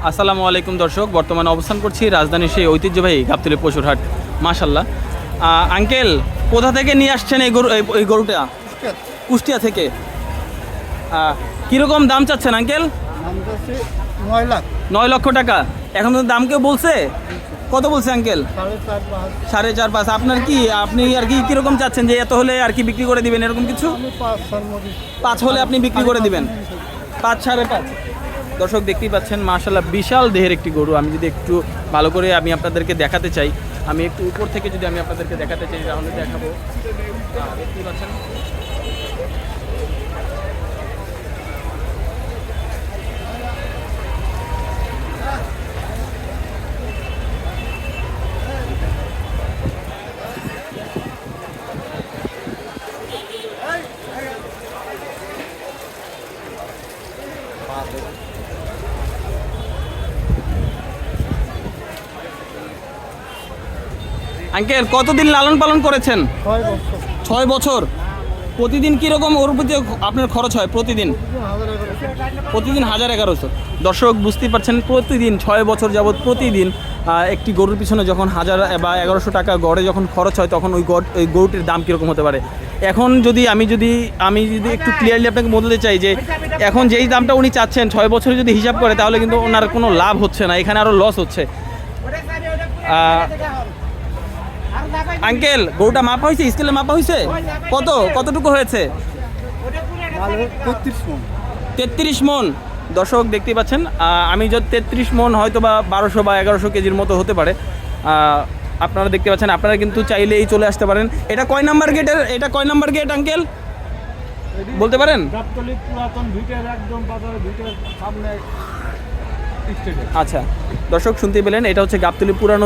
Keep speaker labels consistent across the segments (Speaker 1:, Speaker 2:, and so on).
Speaker 1: আসসালামু আলাইকুম দর্শক, বর্তমানে অবস্থান করছি রাজধানীর সেই ঐতিহ্যবাহী গাবতলী পশুর হাট। মাশাল্লাহ, আঙ্কেল কোথা থেকে নিয়ে আসছেন এই গরুটা? কুষ্টিয়া থেকে। কীরকম দাম চাচ্ছেন আঙ্কেল? 9 লক্ষ টাকা। এখন তো দাম কেউ বলছে? কত বলছে আঙ্কেল? 4.5-5। আপনার কি আপনি আর কি কীরকম চাচ্ছেন যে এত হলে আর কি বিক্রি করে দিবেন এরকম কিছু? 5 হলে আপনি বিক্রি করে দিবেন? 5-5.5। দর্শক দেখতেই পাচ্ছেন মাশাআল্লাহ বিশাল দেহের একটি গরু। আমি যদি একটু ভালো করে আমি আপনাদেরকে দেখাতে চাই, আমি একটু উপর থেকে যদি আমি আপনাদেরকে দেখাতে চাই তাহলে দেখাবো। দেখতেই পাচ্ছেন আঙ্কেল কতদিন লালন পালন করেছেন? 6 বছর। প্রতিদিন কীরকম ওর প্রতি আপনার খরচ হয়? প্রতিদিন 1000-1100। দর্শক বুঝতেই পারছেন, প্রতিদিন 6 বছর যাবৎ প্রতিদিন একটি গরুর পিছনে যখন 1000 বা 1100 টাকা গড়ে যখন খরচ হয় তখন ওই গরুটির দাম কীরকম হতে পারে। এখন আমি যদি একটু ক্লিয়ারলি আপনাকে বলতে চাই যে এখন যেই দামটা উনি চাচ্ছেন 6 বছরে যদি হিসাব করে তাহলে কিন্তু ওনার কোনো লাভ হচ্ছে না, এখানে আরও লস হচ্ছে। আঙ্কেল গরুটা মাপা হয়েছে? স্কেলে মাপা হয়েছে? কতটুকু হয়েছে? 33 মন। দর্শক দেখতেই পাচ্ছেন, আমি যদি 33 মন হয়তো বা 1200 বা 1100 কেজির মতো হতে পারে। আপনারা দেখতে পাচ্ছেন, আপনারা কিন্তু চাইলেই চলে আসতে পারেন। এটা কয় নাম্বার গেটের? এটা কয় নাম্বার গেট আঙ্কেল বলতে পারেন? আচ্ছা দর্শক শুনতেই পেলেন, এটা হচ্ছে গাবতলী পুরানো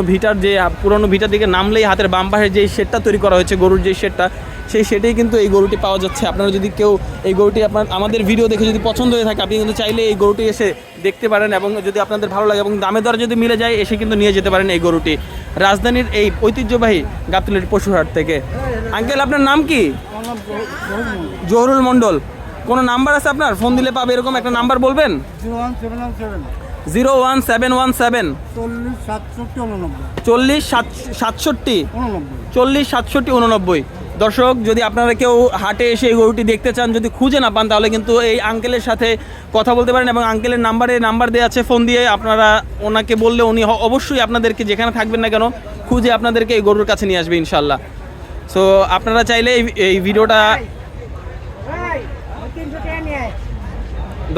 Speaker 1: ভিটার দিকে নামলেই হাতের বাম পাশে যে শেডটা তৈরি করা হয়েছে গরুর যে শেডটা, সেই শেডেই কিন্তু এই গরুটি পাওয়া যাচ্ছে। আপনারা যদি কেউ এই গরুটি আমাদের ভিডিও দেখে যদি পছন্দ হয়ে থাকে আপনি কিন্তু চাইলে এই গরুটি এসে দেখতে পারেন, এবং যদি আপনাদের ভালো লাগে এবং দামে দরে যদি মিলে যায় এসে কিন্তু নিয়ে যেতে পারেন এই গরুটি রাজধানীর এই ঐতিহ্যবাহী গাবতলীর পশুহাট থেকে। আঙ্কেল আপনার নাম কি? জহুরুল মণ্ডল। কোনো নাম্বার আছে আপনার? ফোন দিলে পাবে এরকম একটা নাম্বার বলবেন? 01717 40-67-89। দর্শক যদি আপনারা কেউ হাটে এসে এই গরুটি দেখতে চান, যদি খুঁজে না পান তাহলে কিন্তু এই আঙ্কেলের সাথে কথা বলতে পারেন, এবং আঙ্কেলের নাম্বার দেওয়া আছে, ফোন দিয়ে আপনারা ওনাকে বললে উনি অবশ্যই আপনাদেরকে যেখানে থাকবেন না কেন খুঁজে আপনাদেরকে এই গরুর কাছে নিয়ে আসবে ইনশাল্লাহ। সো আপনারা চাইলে এই ভিডিওটা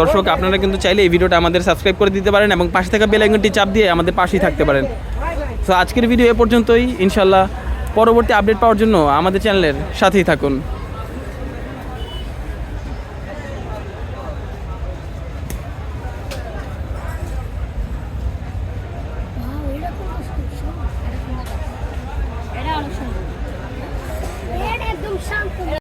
Speaker 1: দর্শক আপনারা কিন্তু চাইলে এই ভিডিওটা আমাদের সাবস্ক্রাইব করে দিতে পারেন এবং পাশে থাকা বেল আইকনটি চাপ দিয়ে আমাদের পাশেই থাকতে পারেন। সো আজকের ভিডিও এ পর্যন্তই। ইনশাল্লাহ পরবর্তী আপডেট পাওয়ার জন্য আমাদের চ্যানেলের সাথেই থাকুন।